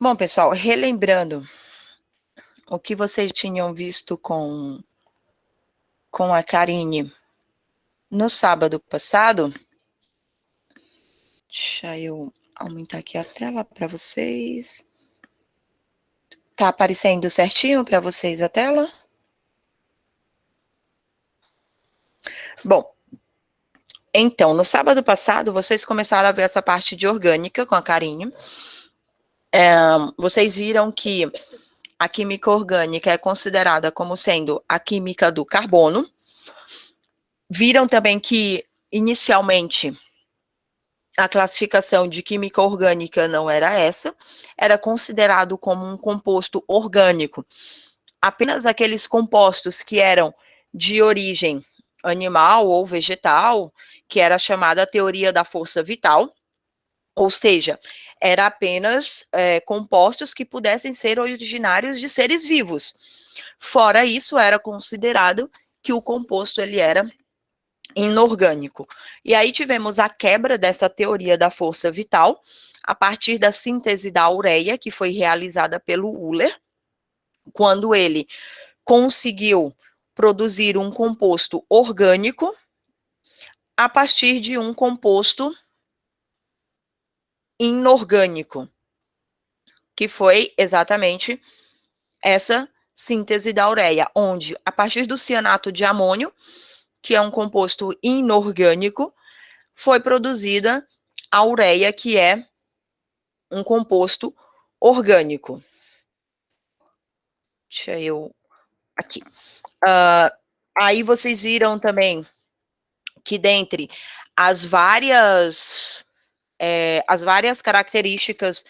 Bom, pessoal, relembrando o que vocês tinham visto com a Karine no sábado passado, deixa eu aumentar aqui a tela para vocês. Tá aparecendo certinho para vocês a tela? Bom, então, no sábado passado, vocês começaram a ver essa parte de orgânica com a Karine. Vocês viram que a química orgânica é considerada como sendo a química do carbono. Viram também que, inicialmente, a classificação de química orgânica não era essa, era considerado como um composto orgânico. Apenas aqueles compostos que eram de origem animal ou vegetal, que era chamada teoria da força vital, ou seja, era apenas compostos que pudessem ser originários de seres vivos. Fora isso, era considerado que o composto ele era inorgânico. E aí tivemos a quebra dessa teoria da força vital a partir da síntese da ureia, que foi realizada pelo Euler, quando ele conseguiu produzir um composto orgânico a partir de um composto inorgânico, que foi exatamente essa síntese da ureia, onde, a partir do cianato de amônio, que é um composto inorgânico, foi produzida a ureia, que é um composto orgânico. Deixa eu... Aqui. Aí vocês viram também que dentre as várias características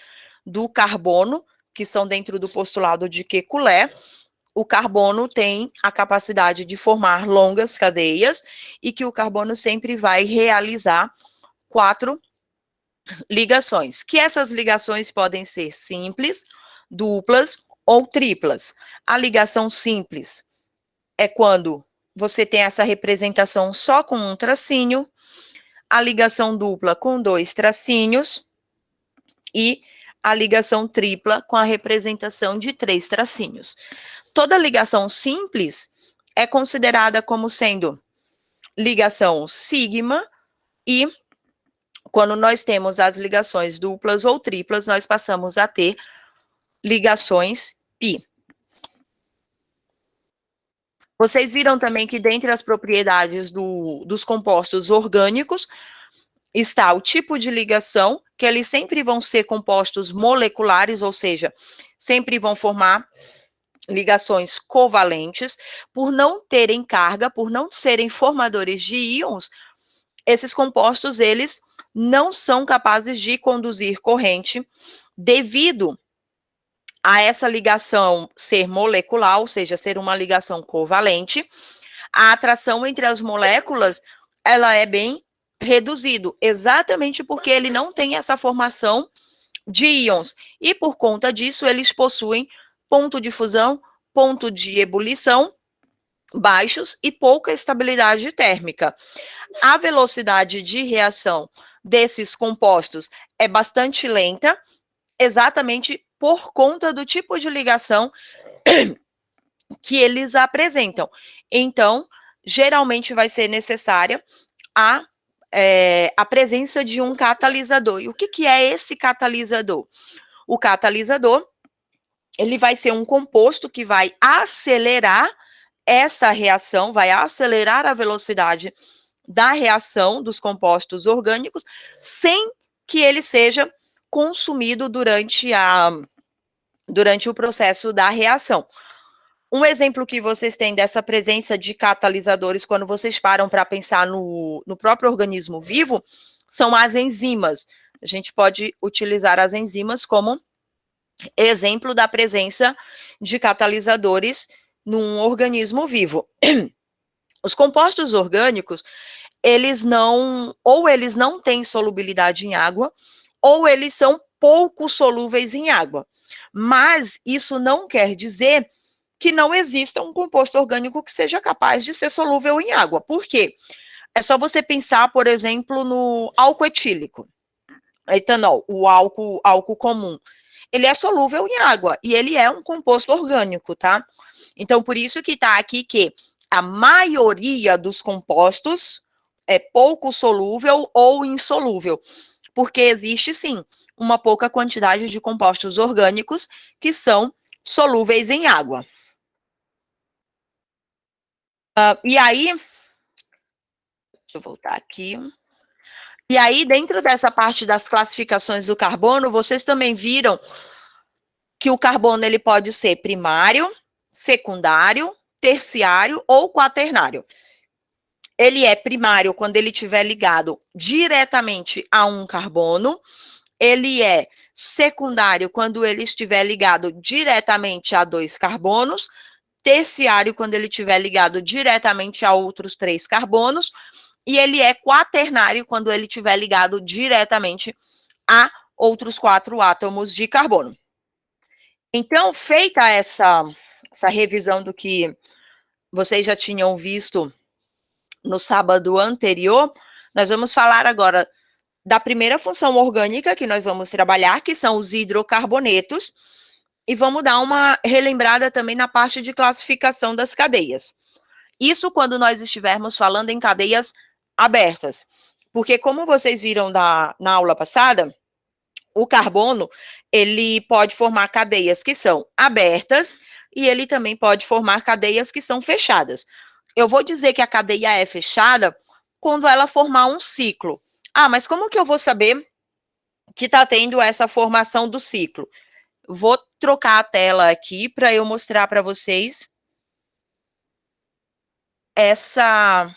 do carbono, que são dentro do postulado de Kekulé, o carbono tem a capacidade de formar longas cadeias e que o carbono sempre vai realizar 4 ligações, que essas ligações podem ser simples, duplas ou triplas. A ligação simples é quando você tem essa representação só com um tracinho, a ligação dupla com 2 tracinhos e a ligação tripla com a representação de 3 tracinhos. Toda ligação simples é considerada como sendo ligação sigma e quando nós temos as ligações duplas ou triplas, nós passamos a ter ligações pi. Vocês viram também que dentre as propriedades dos compostos orgânicos está o tipo de ligação, que eles sempre vão ser compostos moleculares, ou seja, sempre vão formar ligações covalentes, por não terem carga, por não serem formadores de íons, esses compostos, eles não são capazes de conduzir corrente devido a essa ligação ser molecular, ou seja, ser uma ligação covalente. A atração entre as moléculas, ela é bem reduzido, exatamente porque ele não tem essa formação de íons, e por conta disso, eles possuem ponto de fusão, ponto de ebulição baixos e pouca estabilidade térmica. A velocidade de reação desses compostos é bastante lenta, exatamente por conta do tipo de ligação que eles apresentam. Então, geralmente vai ser necessária a presença de um catalisador. E o que é esse catalisador? O catalisador, ele vai ser um composto que vai acelerar essa reação, vai acelerar a velocidade da reação dos compostos orgânicos, sem que ele seja consumido durante o processo da reação. Um exemplo que vocês têm dessa presença de catalisadores, quando vocês param para pensar no próprio organismo vivo, são as enzimas. A gente pode utilizar as enzimas como exemplo da presença de catalisadores num organismo vivo. Os compostos orgânicos, eles não têm solubilidade em água, ou eles são pouco solúveis em água. Mas isso não quer dizer que não exista um composto orgânico que seja capaz de ser solúvel em água. Por quê? É só você pensar, por exemplo, no álcool etílico, etanol, o álcool comum. ele é solúvel em água e ele é um composto orgânico, tá? Então, por isso que tá aqui que a maioria dos compostos é pouco solúvel ou insolúvel, porque existe, sim, uma pouca quantidade de compostos orgânicos que são solúveis em água. E aí, deixa eu voltar aqui. E aí, dentro dessa parte das classificações do carbono, vocês também viram que o carbono ele pode ser primário, secundário, terciário ou quaternário. Ele é primário quando ele estiver ligado diretamente a um carbono, ele é secundário quando ele estiver ligado diretamente a 2 carbonos, terciário quando ele estiver ligado diretamente a outros 3 carbonos, e ele é quaternário quando ele estiver ligado diretamente a outros 4 átomos de carbono. Então, feita essa revisão do que vocês já tinham visto no sábado anterior, nós vamos falar agora da primeira função orgânica que nós vamos trabalhar, que são os hidrocarbonetos, e vamos dar uma relembrada também na parte de classificação das cadeias. Isso quando nós estivermos falando em cadeias abertas, porque como vocês viram na aula passada, o carbono, ele pode formar cadeias que são abertas e ele também pode formar cadeias que são fechadas. Eu vou dizer que a cadeia é fechada quando ela formar um ciclo. Ah, mas como que eu vou saber que está tendo essa formação do ciclo? Vou trocar a tela aqui para eu mostrar para vocês essa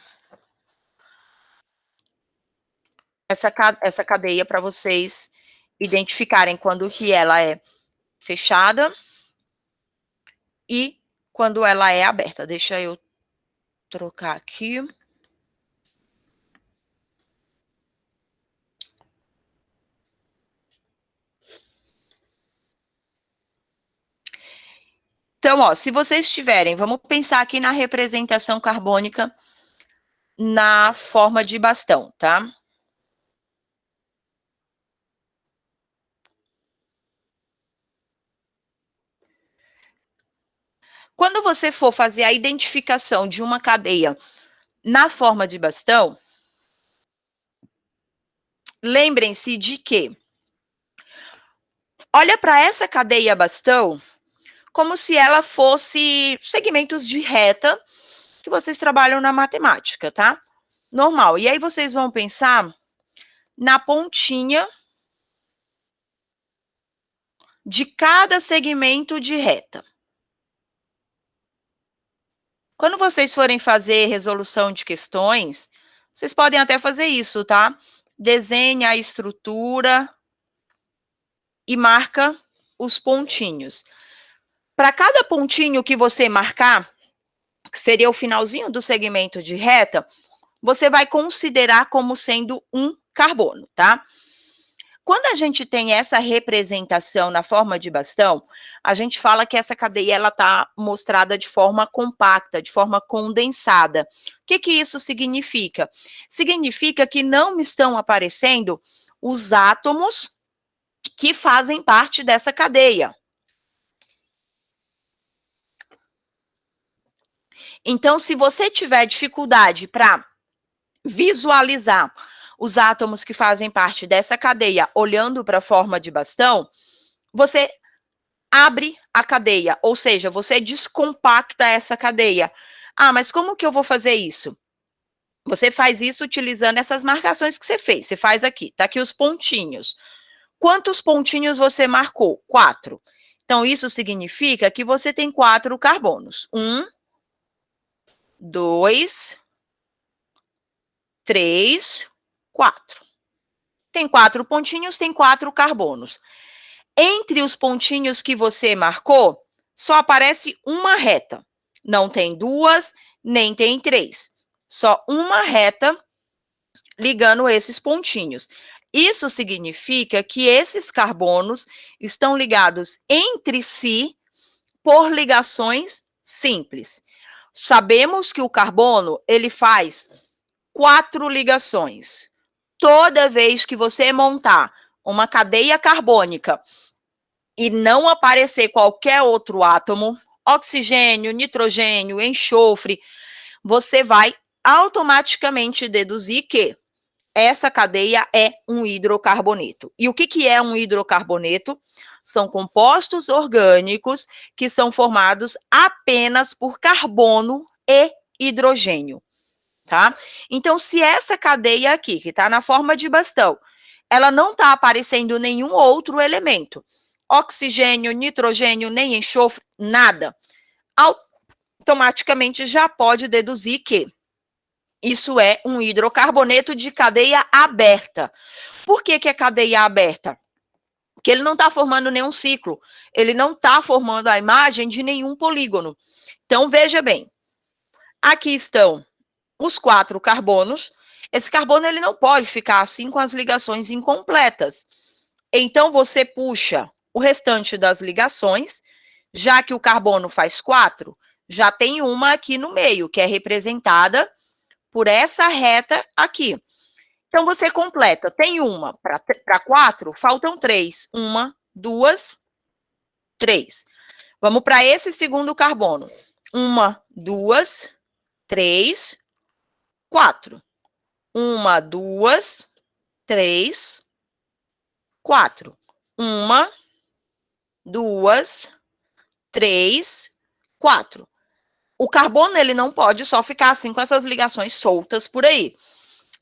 cadeia para vocês identificarem quando que ela é fechada e quando ela é aberta. Deixa eu trocar aqui. Então, ó, se vocês tiverem, vamos pensar aqui na representação carbônica na forma de bastão, tá? Quando você for fazer a identificação de uma cadeia na forma de bastão, lembrem-se de que olha para essa cadeia bastão como se ela fosse segmentos de reta que vocês trabalham na matemática, tá? Normal. E aí vocês vão pensar na pontinha de cada segmento de reta. Quando vocês forem fazer resolução de questões, vocês podem até fazer isso, tá? Desenha a estrutura e marca os pontinhos. Para cada pontinho que você marcar, que seria o finalzinho do segmento de reta, você vai considerar como sendo um carbono, tá? Quando a gente tem essa representação na forma de bastão, a gente fala que essa cadeia ela está mostrada de forma compacta, de forma condensada. O que isso significa? Significa que não estão aparecendo os átomos que fazem parte dessa cadeia. Então, se você tiver dificuldade para visualizar os átomos que fazem parte dessa cadeia olhando para a forma de bastão, você abre a cadeia, ou seja, você descompacta essa cadeia. Ah, mas como que eu vou fazer isso? Você faz isso utilizando essas marcações que você fez. Você faz aqui, tá aqui os pontinhos. Quantos pontinhos você marcou? 4. Então, isso significa que você tem 4 carbonos. 1, 2, 3, 4. Tem 4 pontinhos, tem 4 carbonos. Entre os pontinhos que você marcou, só aparece uma reta. Não tem 2, nem tem 3. Só uma reta ligando esses pontinhos. Isso significa que esses carbonos estão ligados entre si por ligações simples. Sabemos que o carbono, ele faz 4 ligações. Toda vez que você montar uma cadeia carbônica e não aparecer qualquer outro átomo, oxigênio, nitrogênio, enxofre, você vai automaticamente deduzir que essa cadeia é um hidrocarboneto. E o que é um hidrocarboneto? São compostos orgânicos que são formados apenas por carbono e hidrogênio, tá? Então, se essa cadeia aqui, que está na forma de bastão, ela não está aparecendo nenhum outro elemento, oxigênio, nitrogênio, nem enxofre, nada, automaticamente já pode deduzir que isso é um hidrocarboneto de cadeia aberta. Por que é cadeia aberta? Porque ele não está formando nenhum ciclo, ele não está formando a imagem de nenhum polígono. Então, veja bem, aqui estão os 4 carbonos. Esse carbono ele não pode ficar assim com as ligações incompletas. Então, você puxa o restante das ligações, já que o carbono faz 4, já tem uma aqui no meio, que é representada por essa reta aqui. Então, você completa. Tem uma para 4, faltam 3. 1, 2, 3. Vamos para esse segundo carbono. 1, 2, 3, 4. 1, 2, 3, 4. 1, 2, 3, 4. O carbono ele não pode só ficar assim com essas ligações soltas por aí.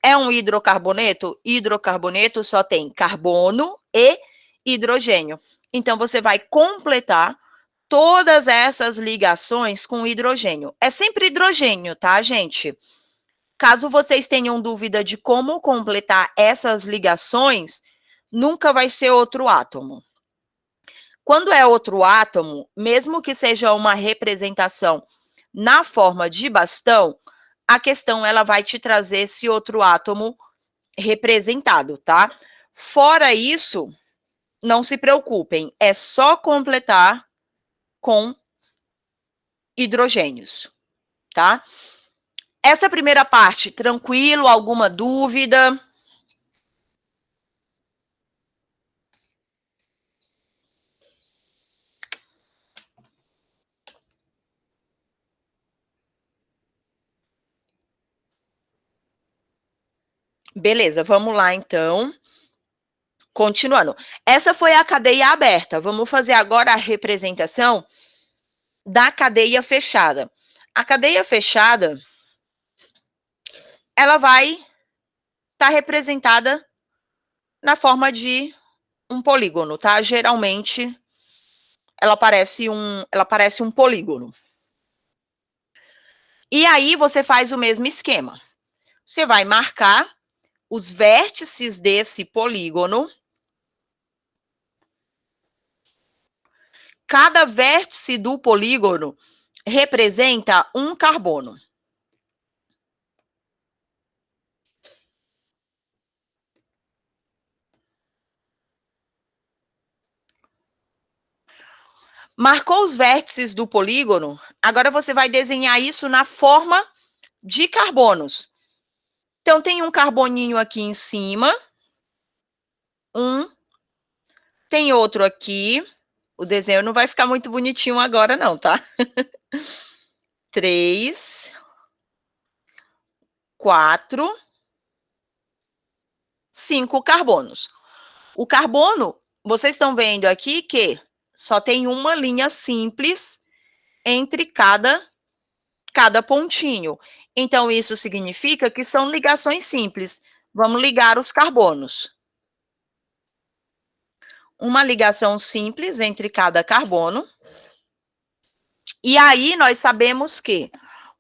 É um hidrocarboneto? Hidrocarboneto só tem carbono e hidrogênio. Então, você vai completar todas essas ligações com hidrogênio. É sempre hidrogênio, tá, gente? Caso vocês tenham dúvida de como completar essas ligações, nunca vai ser outro átomo. Quando é outro átomo, mesmo que seja uma representação na forma de bastão, a questão ela vai te trazer esse outro átomo representado, tá? Fora isso, não se preocupem, é só completar com hidrogênios, tá? Essa primeira parte, tranquilo? Alguma dúvida? Beleza, vamos lá então. Continuando. Essa foi a cadeia aberta. Vamos fazer agora a representação da cadeia fechada. A cadeia fechada, ela vai estar representada na forma de um polígono, tá? Geralmente, ela parece um polígono. E aí, você faz o mesmo esquema. Você vai marcar os vértices desse polígono. Cada vértice do polígono representa um carbono. Marcou os vértices do polígono, agora você vai desenhar isso na forma de carbonos. Então, tem um carboninho aqui em cima. Tem outro aqui. O desenho não vai ficar muito bonitinho agora, não, tá? 3, 4, 5 carbonos. O carbono, vocês estão vendo aqui que só tem uma linha simples entre cada pontinho. Então, isso significa que são ligações simples. Vamos ligar os carbonos. Uma ligação simples entre cada carbono. E aí, nós sabemos que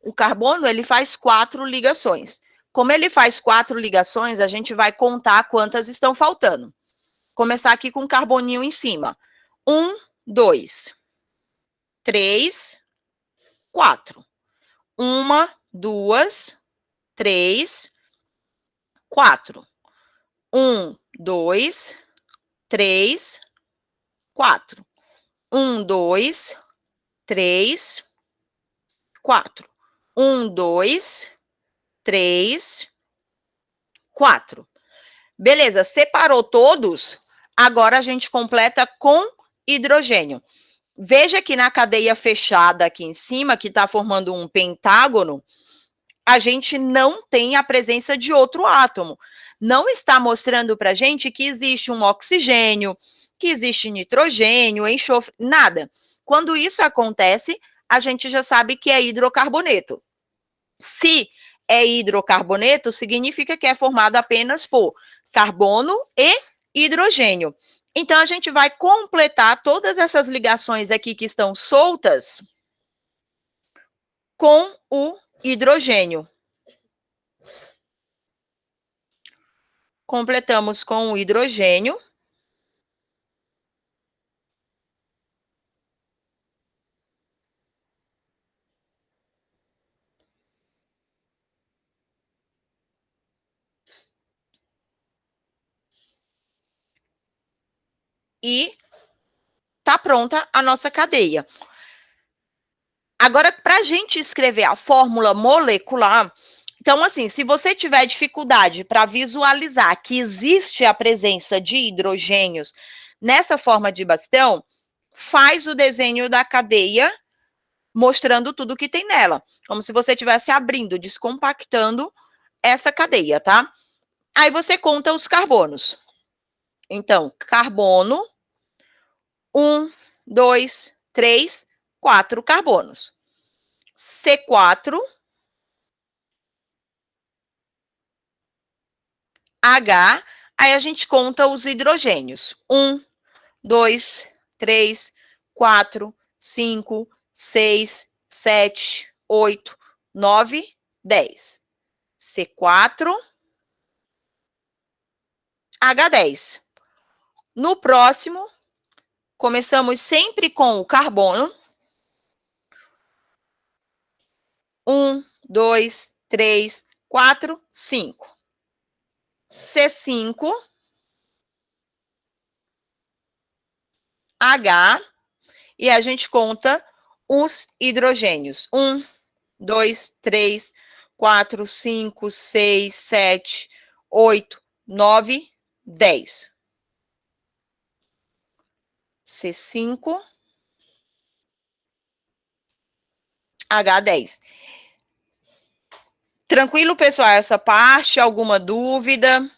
o carbono, ele faz 4 ligações. Como ele faz 4 ligações, a gente vai contar quantas estão faltando. Começar aqui com o carboninho em cima. 1, 2, 3, 4. 1, 2, 3, 4. 1, 2, 3, 4. 1, 2, 3, 4. 1, 2, 3, 4. Beleza, separou todos? Agora a gente completa com hidrogênio. Veja que na cadeia fechada aqui em cima, que está formando um pentágono, a gente não tem a presença de outro átomo. Não está mostrando para a gente que existe um oxigênio, que existe nitrogênio, enxofre, nada. Quando isso acontece, a gente já sabe que é hidrocarboneto. Se é hidrocarboneto, significa que é formado apenas por carbono e hidrogênio. Então, a gente vai completar todas essas ligações aqui que estão soltas com o hidrogênio. Completamos com o hidrogênio. E tá pronta a nossa cadeia. Agora, para a gente escrever a fórmula molecular, então, assim, se você tiver dificuldade para visualizar que existe a presença de hidrogênios nessa forma de bastão, faz o desenho da cadeia mostrando tudo que tem nela, como se você estivesse abrindo, descompactando essa cadeia, tá? Aí você conta os carbonos. Então, carbono, 1, 2, 3, 4 carbonos. C4, H, aí a gente conta os hidrogênios. 1, 2, 3, 4, 5, 6, 7, 8, 9, 10. C4, H10. No próximo, começamos sempre com o carbono. 1, 2, 3, 4, 5. C5, H, e a gente conta os hidrogênios. 1, 2, 3, 4, 5, 6, 7, 8, 9, 10. C5, H10. Tranquilo, pessoal, essa parte? Alguma dúvida?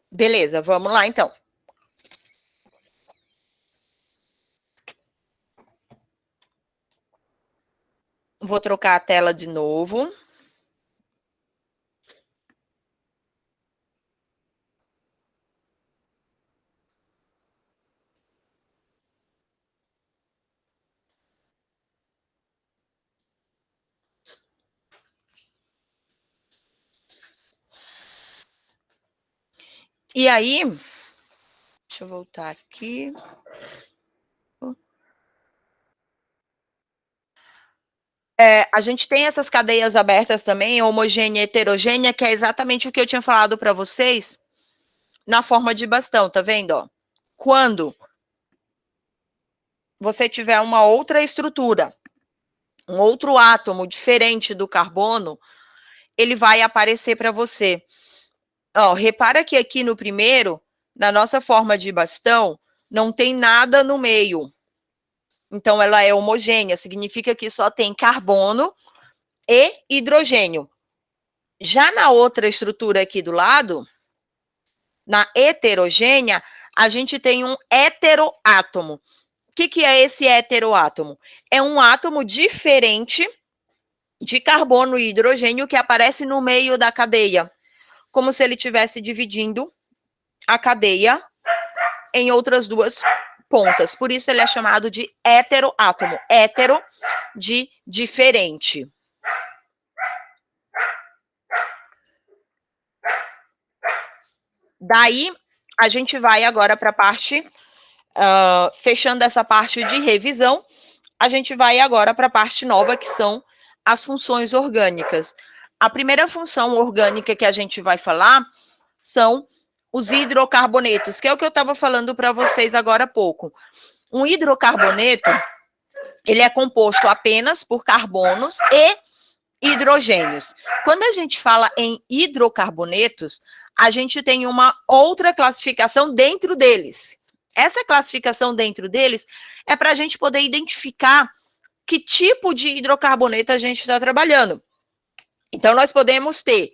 Beleza, vamos lá, então. Vou trocar a tela de novo. E aí, deixa eu voltar aqui. A gente tem essas cadeias abertas também, homogênea e heterogênea, que é exatamente o que eu tinha falado para vocês na forma de bastão, tá vendo? Ó? Quando você tiver uma outra estrutura, um outro átomo diferente do carbono, ele vai aparecer para você. Ó, repara que aqui no primeiro, na nossa forma de bastão, não tem nada no meio. Então, ela é homogênea, significa que só tem carbono e hidrogênio. Já na outra estrutura aqui do lado, na heterogênea, a gente tem um heteroátomo. O que é esse heteroátomo? É um átomo diferente de carbono e hidrogênio que aparece no meio da cadeia, como se ele estivesse dividindo a cadeia em outras duas pontas. Por isso ele é chamado de heteroátomo. Hétero de diferente. Daí, a gente vai agora para a parte, fechando essa parte de revisão, a gente vai agora para a parte nova, que são as funções orgânicas. A primeira função orgânica que a gente vai falar são os hidrocarbonetos, que é o que eu estava falando para vocês agora há pouco. Um hidrocarboneto Ele é composto apenas por carbonos e hidrogênios. Quando a gente fala em hidrocarbonetos, a gente tem uma outra classificação dentro deles. Essa classificação dentro deles é para a gente poder identificar que tipo de hidrocarboneto a gente está trabalhando. Então, nós podemos ter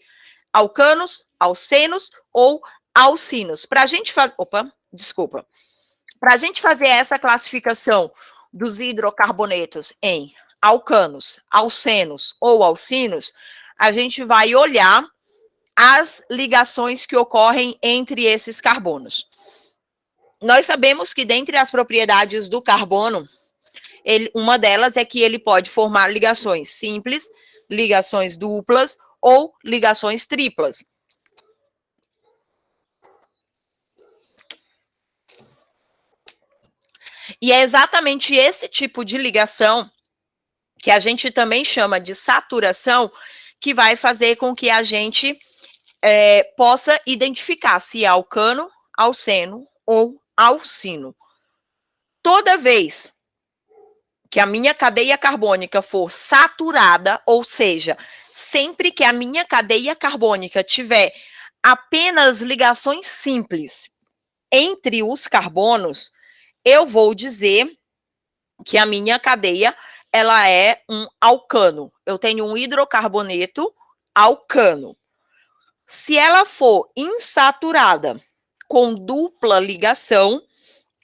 alcanos, alcenos ou alcinos. Para a gente fazer. Opa, desculpa. Para a gente fazer essa classificação dos hidrocarbonetos em alcanos, alcenos ou alcinos, a gente vai olhar as ligações que ocorrem entre esses carbonos. Nós sabemos que dentre as propriedades do carbono, uma delas é que ele pode formar ligações simples, ligações duplas ou ligações triplas. E é exatamente esse tipo de ligação, que a gente também chama de saturação, que vai fazer com que a gente possa identificar se é alcano, alceno ou alcino. Toda vez que a minha cadeia carbônica for saturada, ou seja, sempre que a minha cadeia carbônica tiver apenas ligações simples entre os carbonos, eu vou dizer que a minha cadeia ela é um alcano. Eu tenho um hidrocarboneto alcano. Se ela for insaturada com dupla ligação,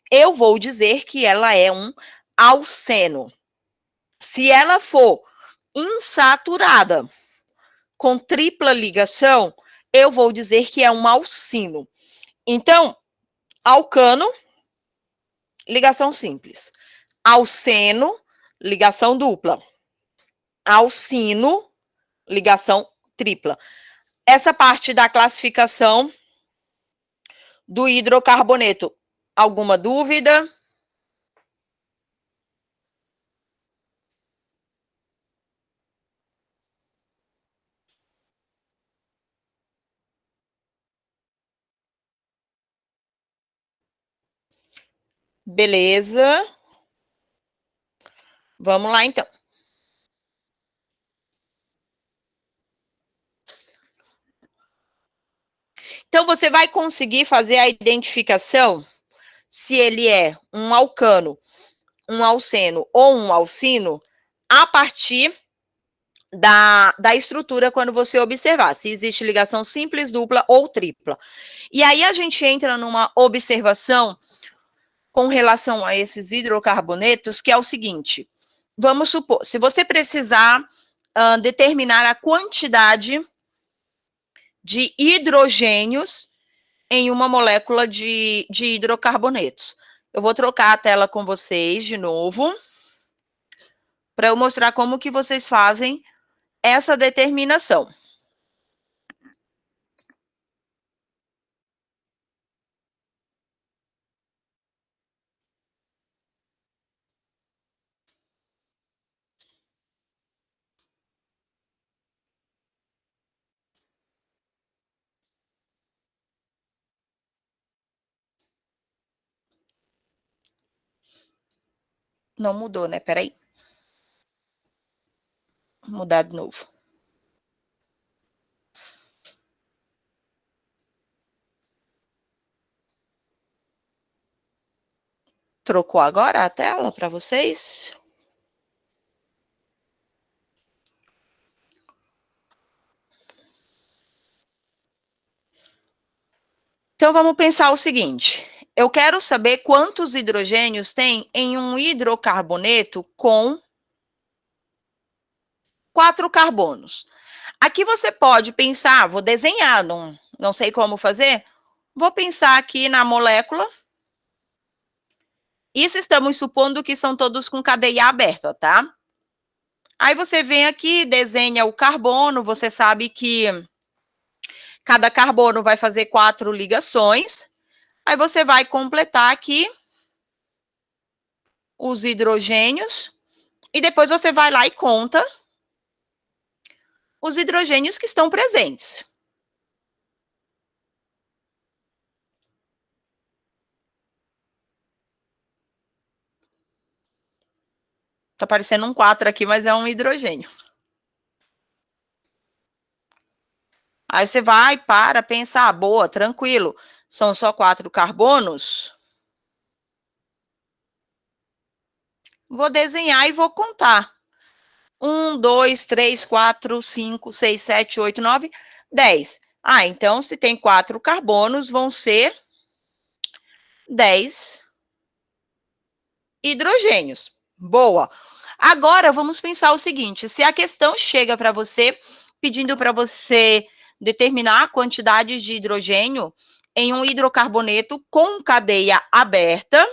eu vou dizer que ela é um alceno. Se ela for insaturada com tripla ligação, eu vou dizer que é um alcino. Então, alcano, ligação simples. Alceno, ligação dupla. Alcino, ligação tripla. Essa parte da classificação do hidrocarboneto. Alguma dúvida? Beleza. Vamos lá, então. Então, você vai conseguir fazer a identificação se ele é um alcano, um alceno ou um alcino a partir da estrutura quando você observar se existe ligação simples, dupla ou tripla. E aí a gente entra numa observação com relação a esses hidrocarbonetos, que é o seguinte: vamos supor, se você precisar determinar a quantidade de hidrogênios em uma molécula de hidrocarbonetos. Eu vou trocar a tela com vocês de novo, para eu mostrar como que vocês fazem essa determinação. Não mudou, né? Peraí. Vou mudar de novo. Trocou agora a tela para vocês? Então, vamos pensar o seguinte: eu quero saber quantos hidrogênios tem em um hidrocarboneto com 4 carbonos. Aqui você pode pensar, vou desenhar, não sei como fazer, vou pensar aqui na molécula. Isso estamos supondo que são todos com cadeia aberta, tá? Aí você vem aqui, desenha o carbono, você sabe que cada carbono vai fazer 4 ligações. Aí você vai completar aqui os hidrogênios e depois você vai lá e conta os hidrogênios que estão presentes. Tá parecendo um 4 aqui, mas é um hidrogênio. Aí você vai, para, pensa, ah, boa, tranquilo. São só 4 carbonos. Vou desenhar e vou contar. 1, 2, 3, 4, 5, 6, 7, 8, 9, 10. Ah, então se tem 4 carbonos, vão ser 10 hidrogênios. Boa. Agora vamos pensar o seguinte: se a questão chega para você pedindo para você determinar a quantidade de hidrogênio em um hidrocarboneto com cadeia aberta,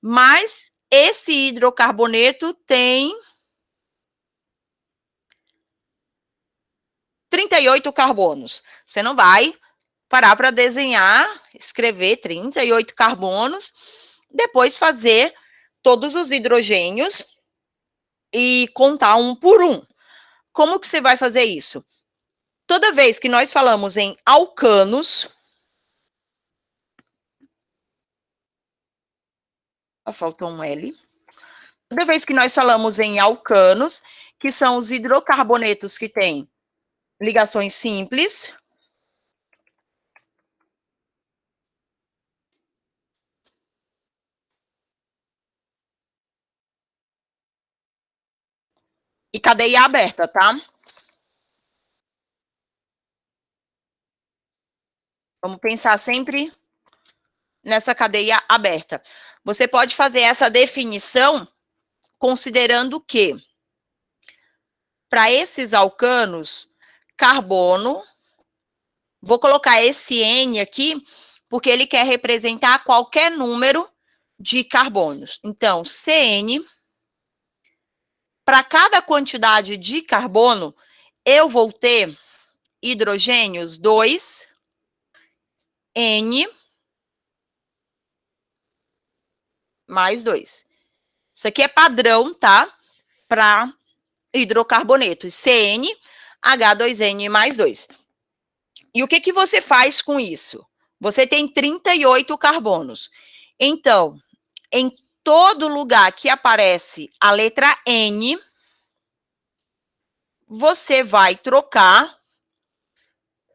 mas esse hidrocarboneto tem 38 carbonos. Você não vai parar para desenhar, escrever 38 carbonos, depois fazer todos os hidrogênios e contar um por um. Como que você vai fazer isso? Toda vez que nós falamos em alcanos, faltou um L. Toda vez que nós falamos em alcanos, que são os hidrocarbonetos que têm ligações simples, e cadeia aberta, tá? Vamos pensar sempre nessa cadeia aberta. Você pode fazer essa definição considerando que, para esses alcanos, carbono, vou colocar esse N aqui, porque ele quer representar qualquer número de carbonos. Então, CN, para cada quantidade de carbono, eu vou ter hidrogênios 2, N, mais 2. Isso aqui é padrão, tá? Para hidrocarbonetos, CN, H2N mais 2. E o que você faz com isso? Você tem 38 carbonos. Então, em todo lugar que aparece a letra N, você vai trocar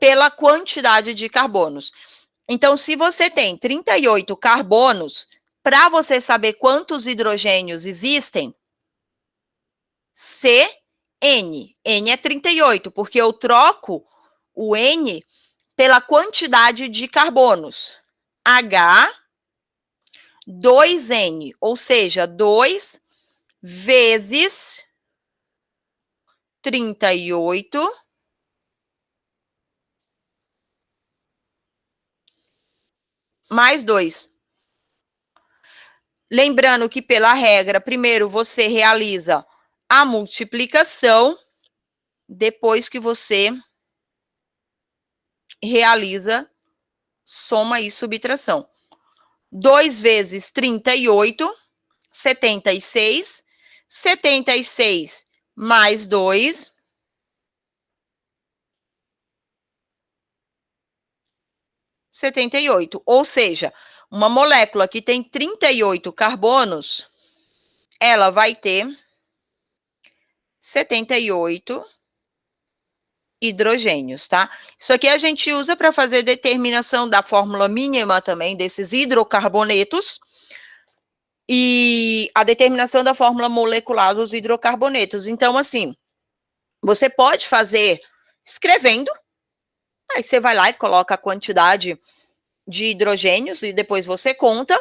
pela quantidade de carbonos. Então, se você tem 38 carbonos, para você saber quantos hidrogênios existem, CN. N é 38, porque eu troco o N pela quantidade de carbonos. H, 2N, ou seja, 2 vezes 38 mais 2. Lembrando que, pela regra, primeiro você realiza a multiplicação, depois que você realiza soma e subtração. 2 vezes 38, 76. 76 mais 2, 78. Ou seja, uma molécula que tem 38 carbonos, ela vai ter 78 hidrogênios, tá? Isso aqui a gente usa para fazer determinação da fórmula mínima também desses hidrocarbonetos e a determinação da fórmula molecular dos hidrocarbonetos. Então, assim, você pode fazer escrevendo, aí você vai lá e coloca a quantidade de hidrogênios e depois você conta,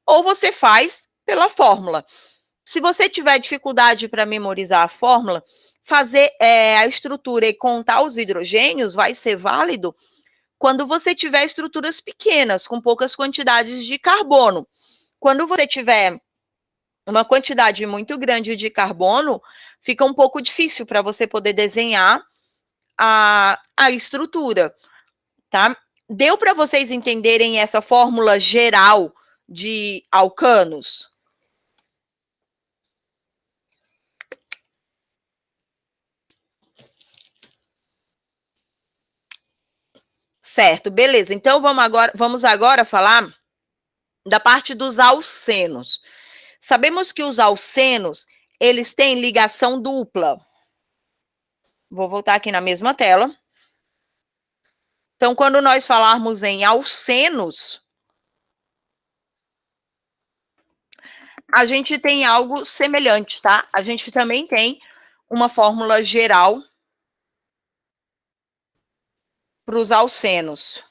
ou você faz pela fórmula. Se você tiver dificuldade para memorizar a fórmula, fazer a estrutura e contar os hidrogênios vai ser válido quando você tiver estruturas pequenas, com poucas quantidades de carbono. Quando você tiver uma quantidade muito grande de carbono, fica um pouco difícil para você poder desenhar a estrutura, tá? Deu para vocês entenderem essa fórmula geral de alcanos? Certo, beleza. Então vamos agora falar da parte dos alcenos. Sabemos que os alcenos, eles têm ligação dupla. Vou voltar aqui na mesma tela. Então, quando nós falarmos em alcenos, a gente tem algo semelhante, tá? A gente também tem uma fórmula geral para os alcenos.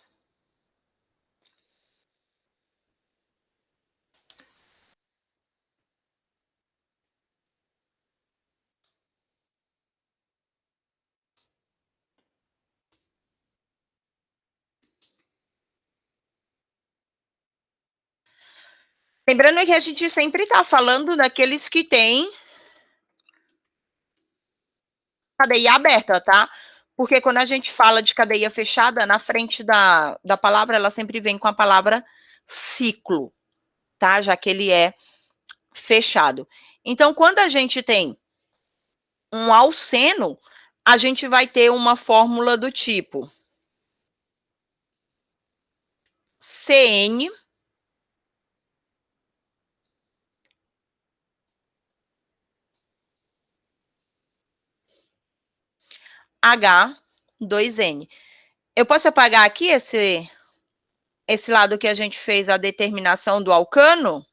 Lembrando que a gente sempre está falando daqueles que têm cadeia aberta, tá? Porque quando a gente fala de cadeia fechada, na frente da palavra, ela sempre vem com a palavra ciclo, tá? Já que ele é fechado. Então, quando a gente tem um alceno, a gente vai ter uma fórmula do tipo CN H2N. Eu posso apagar aqui esse lado que a gente fez a determinação do alcano?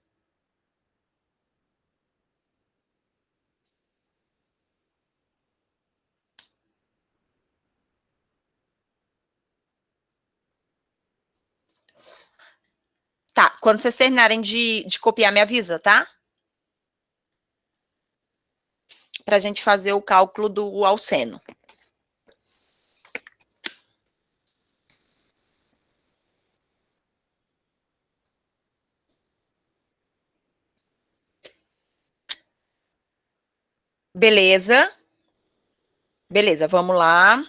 Tá, quando vocês terminarem de copiar, me avisa, tá? Para a gente fazer o cálculo do alceno. Beleza. Beleza, vamos lá.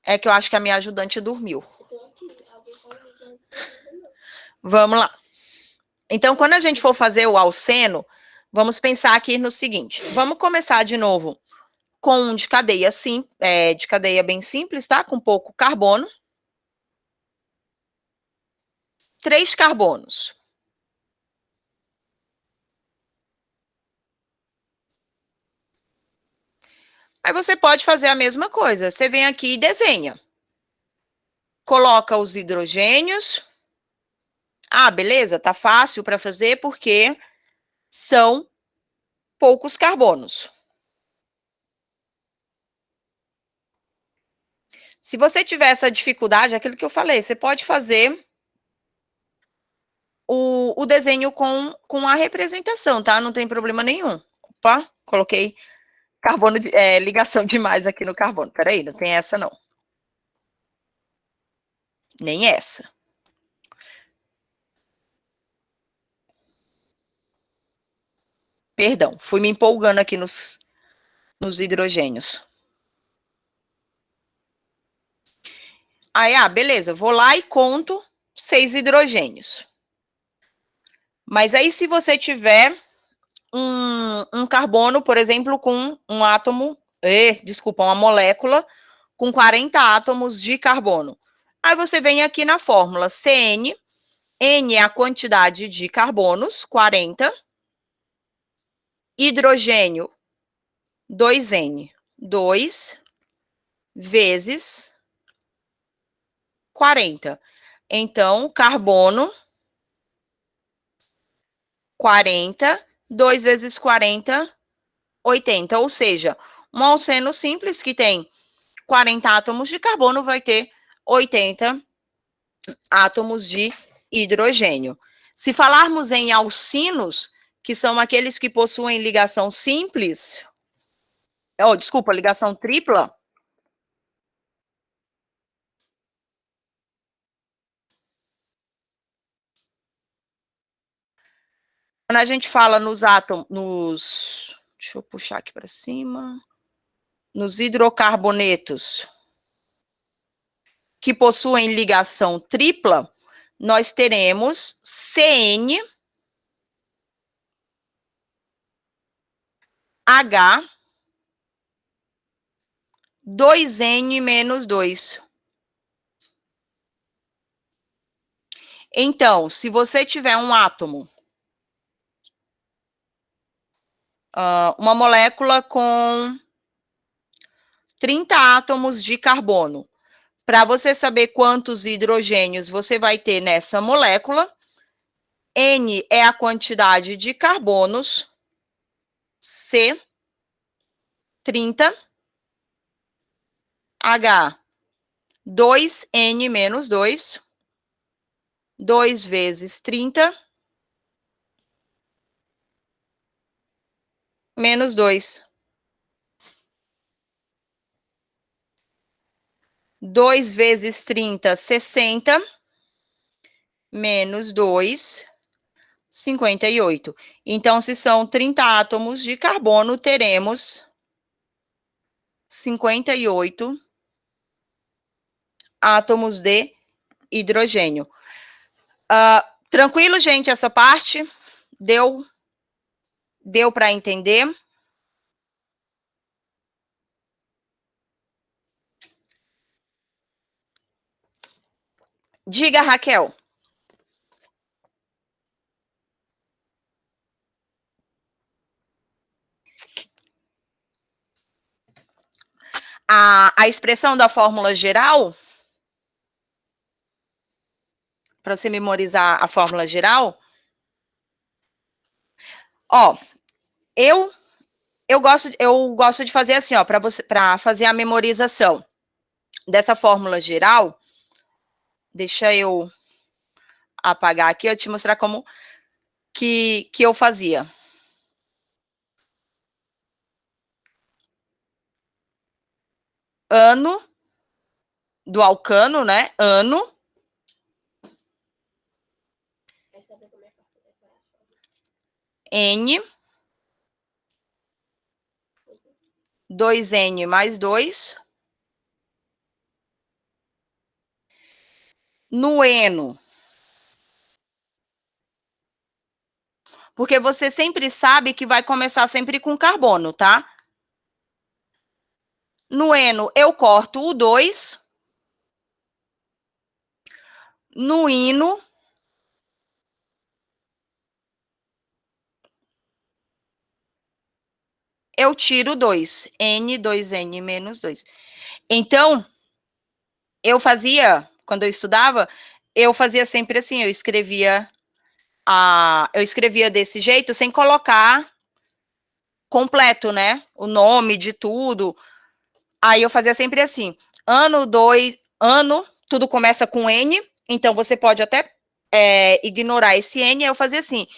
É que eu acho que a minha ajudante dormiu. Vamos lá. Então, quando a gente for fazer o alceno, vamos pensar aqui no seguinte. Vamos começar de novo com de cadeia de cadeia bem simples, tá? Com pouco carbono. 3 carbonos. Aí você pode fazer a mesma coisa. Você vem aqui e desenha. Coloca os hidrogênios. Ah, beleza, tá fácil para fazer porque são poucos carbonos. Se você tiver essa dificuldade, aquilo que eu falei, você pode fazer o desenho com a representação, tá? Não tem problema nenhum. Opa, coloquei carbono ligação demais aqui no carbono. Peraí, não tem essa não. Nem essa. Perdão, fui me empolgando aqui nos hidrogênios. Aí, beleza, vou lá e conto 6 hidrogênios. Mas aí, se você tiver um carbono, por exemplo, com um átomo, uma molécula com 40 átomos de carbono. Aí você vem aqui na fórmula CN, N é a quantidade de carbonos, 40, hidrogênio, 2N, 2 vezes 40. Então, carbono, 40, 2 vezes 40, 80. Ou seja, um alceno simples que tem 40 átomos de carbono vai ter 80 átomos de hidrogênio. Se falarmos em alcinos, que são aqueles que possuem ligação simples, ligação tripla, quando a gente fala nos átomos, deixa eu puxar aqui para cima, nos hidrocarbonetos que possuem ligação tripla, nós teremos CN, H, 2N menos 2. Então, se você tiver um átomo uma molécula com 30 átomos de carbono. Para você saber quantos hidrogênios você vai ter nessa molécula, N é a quantidade de carbonos, C, 30, H, 2N menos 2, 2 vezes 30, menos 2. 2 vezes 30, 60, menos 2, 58. Então, se são 30 átomos de carbono, teremos 58 átomos de hidrogênio. Tranquilo, gente, essa parte? Deu para entender? Diga, Raquel. A expressão da fórmula geral, para você memorizar a fórmula geral, ó, eu gosto de fazer assim, ó, para fazer a memorização dessa fórmula geral. Deixa eu apagar aqui, eu te mostrar como que eu fazia. Ano do alcano, né? Ano. N. 2N mais 2. No eno. Porque você sempre sabe que vai começar sempre com carbono, tá? No eno, eu corto o 2. No ino, eu tiro 2. N, 2N menos 2. Então, eu fazia, quando eu estudava, eu fazia sempre assim, eu escrevia desse jeito, sem colocar completo, né? O nome de tudo. Aí eu fazia sempre assim, ano, tudo começa com N, então você pode até ignorar esse N, aí eu fazia assim,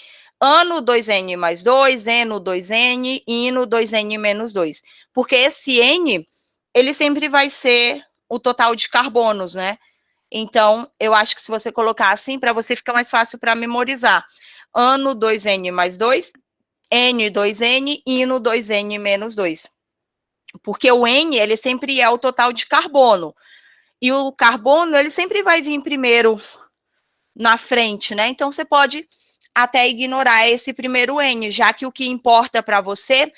ano 2N mais 2, eno 2N, ino 2N menos 2. Porque esse N, ele sempre vai ser o total de carbonos, né? Então, eu acho que se você colocar assim, para você fica mais fácil para memorizar. Ano 2N mais 2, N 2N, ino 2N menos 2. Porque o N, ele sempre é o total de carbono. E o carbono, ele sempre vai vir primeiro na frente, né? Então, você pode até ignorar esse primeiro N, já que o que importa para você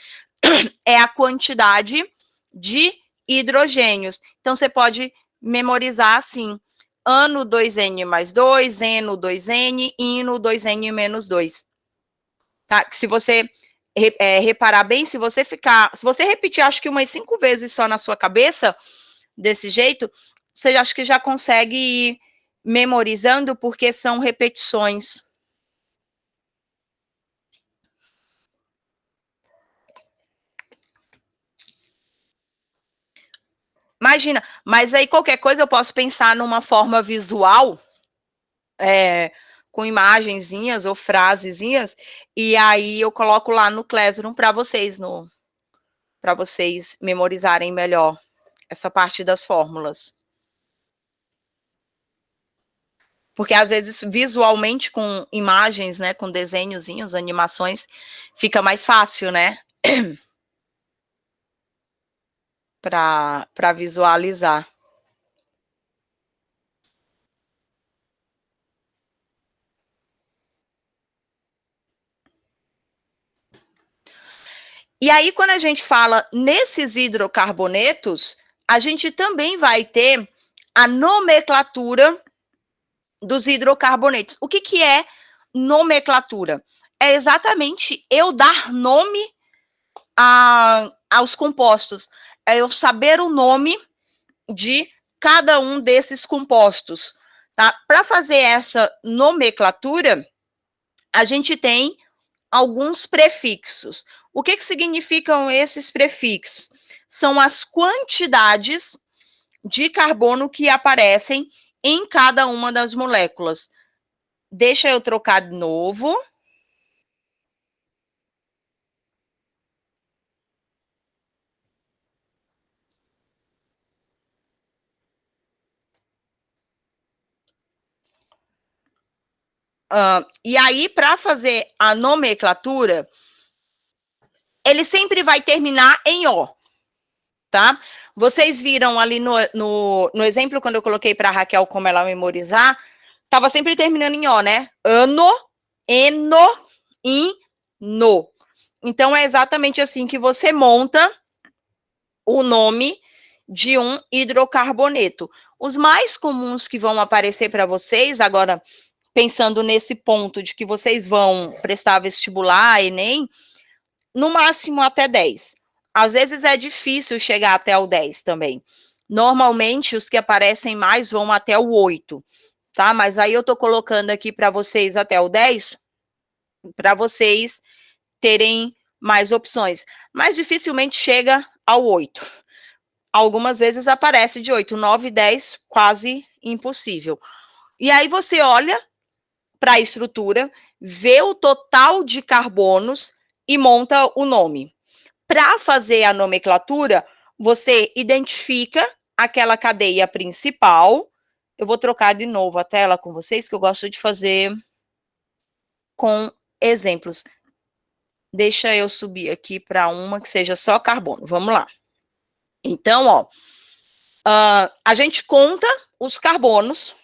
é a quantidade de hidrogênios. Então, você pode memorizar assim, ano 2N mais 2, eno 2N, ino 2N menos 2. Tá? Se você reparar bem, se você repetir, acho que umas 5 vezes só na sua cabeça, desse jeito, você acho que já consegue ir memorizando, porque são repetições. Imagina, mas aí qualquer coisa eu posso pensar numa forma visual, com imagenzinhas ou frasezinhas, e aí eu coloco lá no Classroom para vocês memorizarem melhor essa parte das fórmulas. Porque às vezes visualmente com imagens, né, com desenhozinhos, animações, fica mais fácil, né? para visualizar. E aí, quando a gente fala nesses hidrocarbonetos, a gente também vai ter a nomenclatura dos hidrocarbonetos. O que é nomenclatura? É exatamente eu dar nome aos compostos, é eu saber o nome de cada um desses compostos, tá? Para fazer essa nomenclatura, a gente tem alguns prefixos. O que significam esses prefixos? São as quantidades de carbono que aparecem em cada uma das moléculas. Deixa eu trocar de novo. E aí, para fazer a nomenclatura, ele sempre vai terminar em O, tá? Vocês viram ali no exemplo, quando eu coloquei para a Raquel como ela memorizar, estava sempre terminando em O, né? Ano, eno, in, no. Então, é exatamente assim que você monta o nome de um hidrocarboneto. Os mais comuns que vão aparecer para vocês, agora pensando nesse ponto de que vocês vão prestar vestibular, Enem, no máximo até 10. Às vezes é difícil chegar até o 10 também. Normalmente, os que aparecem mais vão até o 8, tá? Mas aí eu tô colocando aqui para vocês até o 10, para vocês terem mais opções. Mas dificilmente chega ao 8. Algumas vezes aparece de 8, 9, 10, quase impossível. E aí você olha para a estrutura, vê o total de carbonos e monta o nome. Para fazer a nomenclatura, você identifica aquela cadeia principal. Eu vou trocar de novo a tela com vocês, que eu gosto de fazer com exemplos. Deixa eu subir aqui para uma que seja só carbono. Vamos lá. Então, ó, a gente conta os carbonos.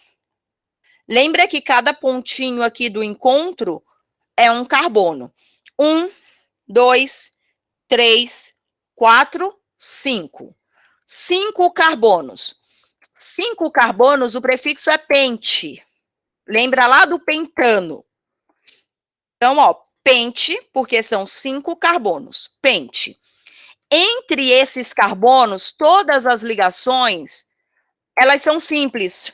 Lembra que cada pontinho aqui do encontro é um carbono. 1, 2, 3, 4, 5. 5 carbonos. 5 carbonos, o prefixo é pente. Lembra lá do pentano. Então, ó, pente, porque são 5 carbonos. Pente. Entre esses carbonos, todas as ligações, elas são simples.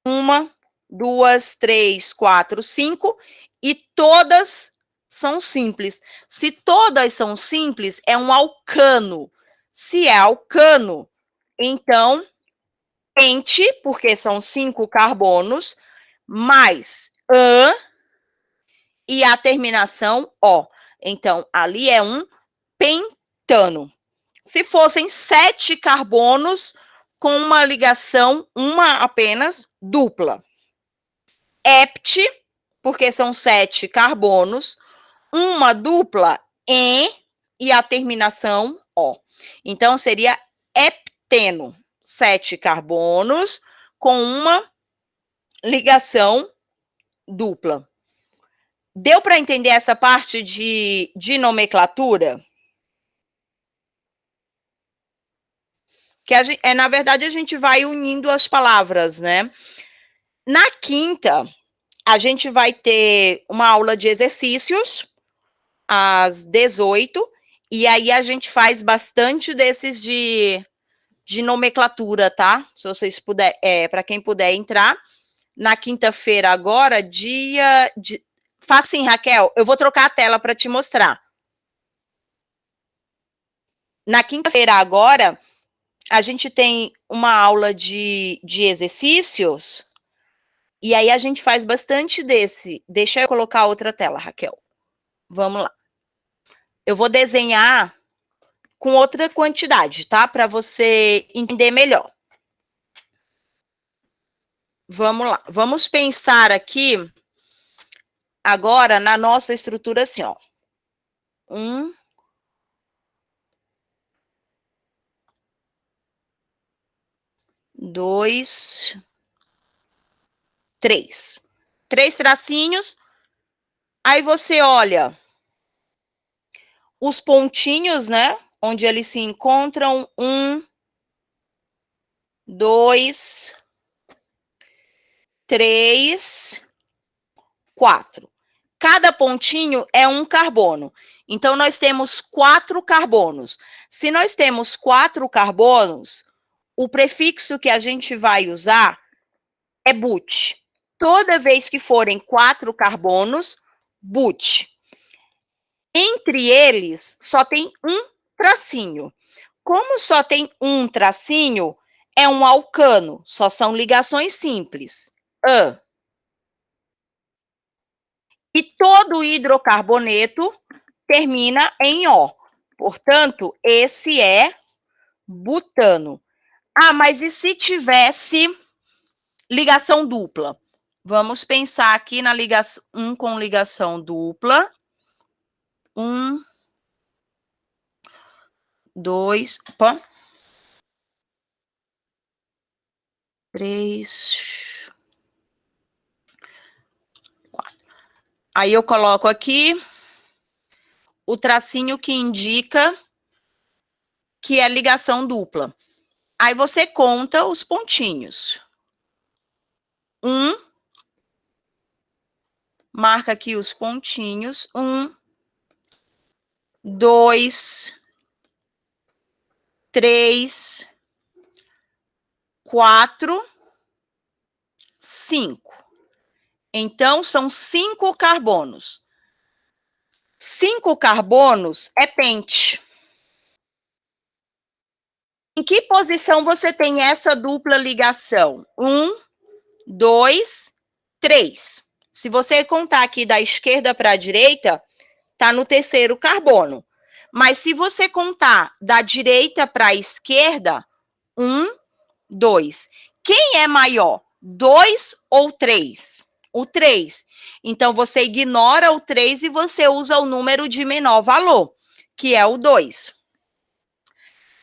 1, 2, 3, 4, 5, e todas são simples. Se todas são simples, é um alcano. Se é alcano, então, pente, porque são 5 carbonos, mais ã e a terminação ó. Então, ali é um pentano. Se fossem 7 carbonos com uma ligação, uma apenas, dupla. Hept, porque são 7 carbonos, uma dupla e a terminação ó. Então, seria hepteno. 7 carbonos com uma ligação dupla. Deu para entender essa parte de nomenclatura? Que na verdade, a gente vai unindo as palavras, né? Na quinta, a gente vai ter uma aula de exercícios, às 18, e aí a gente faz bastante desses de nomenclatura, tá? Se vocês puderem, para quem puder entrar, na quinta-feira agora, dia de... Faz assim, Raquel, eu vou trocar a tela para te mostrar. Na quinta-feira agora, a gente tem uma aula de exercícios, e aí a gente faz bastante desse. Deixa eu colocar outra tela, Raquel. Vamos lá. Eu vou desenhar com outra quantidade, tá? Para você entender melhor. Vamos lá. Vamos pensar aqui agora na nossa estrutura assim, ó. 1, 2, 3. 3 tracinhos. Aí você olha os pontinhos, né? Onde eles se encontram. 1, 2, 3, 4. Cada pontinho é um carbono. Então, nós temos 4 carbonos. Se nós temos 4 carbonos, o prefixo que a gente vai usar é but. Toda vez que forem 4 carbonos, but. Entre eles, só tem um tracinho. Como só tem um tracinho, é um alcano, só são ligações simples. E todo hidrocarboneto termina em O. Portanto, esse é butano. Ah, mas e se tivesse ligação dupla? Vamos pensar aqui na ligação, um com ligação dupla. 1, 2, 3, 4. Aí eu coloco aqui o tracinho que indica que é ligação dupla. Aí você conta os pontinhos. 1, marca aqui os pontinhos. 1, 2, 3, 4, 5. Então, são 5 carbonos. 5 carbonos é pente. Em que posição você tem essa dupla ligação? 1, 2, 3. Se você contar aqui da esquerda para a direita, está no terceiro carbono. Mas se você contar da direita para a esquerda, 1, 2. Quem é maior? 2 ou 3? O 3. Então, você ignora o 3 e você usa o número de menor valor, que é o 2.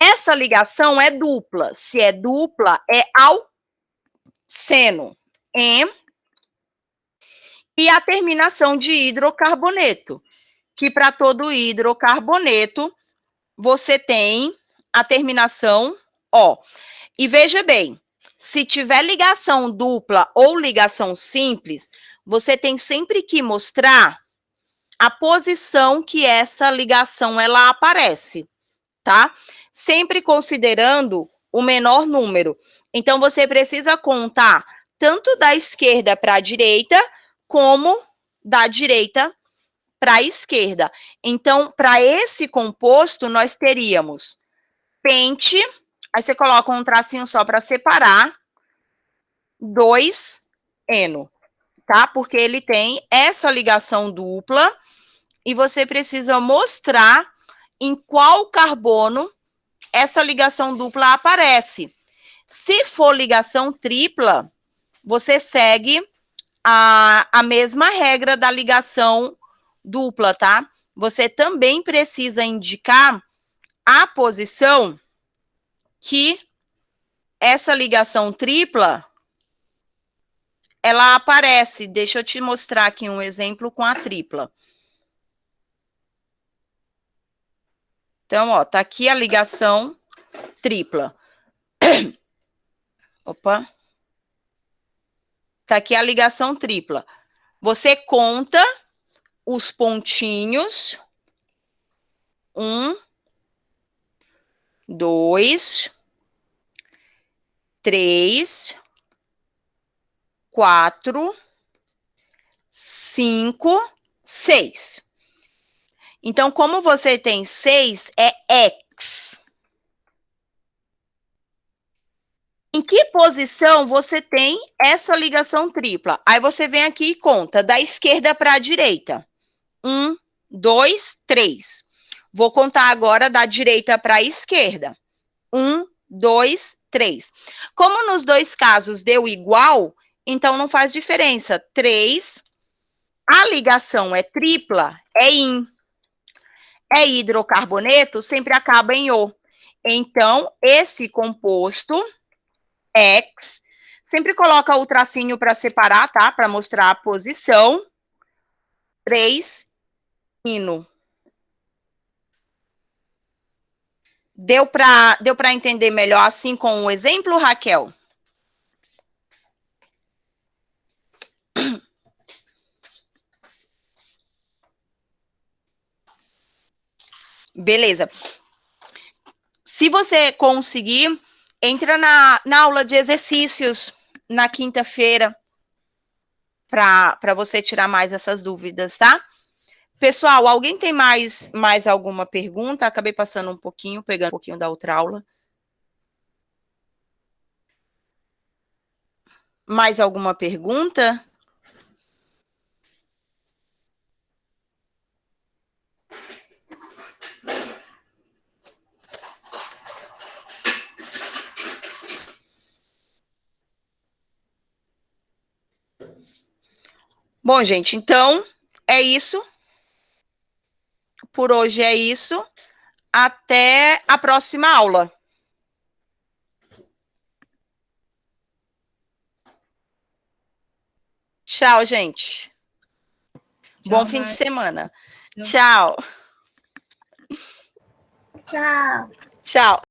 Essa ligação é dupla. Se é dupla, é alceno. E a terminação de hidrocarboneto, que para todo hidrocarboneto, você tem a terminação O. E veja bem, se tiver ligação dupla ou ligação simples, você tem sempre que mostrar a posição que essa ligação ela aparece, tá? Sempre considerando o menor número. Então, você precisa contar tanto da esquerda para a direita, como da direita para a esquerda. Então, para esse composto, nós teríamos pente, aí você coloca um tracinho só para separar, 2-eno, tá? Porque ele tem essa ligação dupla e você precisa mostrar em qual carbono essa ligação dupla aparece. Se for ligação tripla, você segue a mesma regra da ligação dupla, tá? Você também precisa indicar a posição que essa ligação tripla ela aparece. Deixa eu te mostrar aqui um exemplo com a tripla. Então, ó, tá aqui a ligação tripla. Opa. Tá aqui a ligação tripla. Você conta os pontinhos. 1, 2, 3, 4, 5, 6. Então, como você tem 6, é X. Em que posição você tem essa ligação tripla? Aí você vem aqui e conta da esquerda para a direita. 1, 2, 3. Vou contar agora da direita para a esquerda. 1, 2, 3. Como nos dois casos deu igual, então não faz diferença. 3, a ligação é tripla, é IN. É hidrocarboneto, sempre acaba em O. Então, esse composto, X, sempre coloca o tracinho para separar, tá? Para mostrar a posição. 3, ino. Deu para entender melhor assim com o exemplo, Raquel? Beleza. Se você conseguir, entra na aula de exercícios na quinta-feira para você tirar mais essas dúvidas, tá? Pessoal, alguém tem mais alguma pergunta? Acabei passando um pouquinho, pegando um pouquinho da outra aula. Mais alguma pergunta? Bom, gente, então é isso. Por hoje é isso. Até a próxima aula. Tchau, gente. Tchau, Bom fim de semana. Tchau. Tchau. Tchau. Tchau.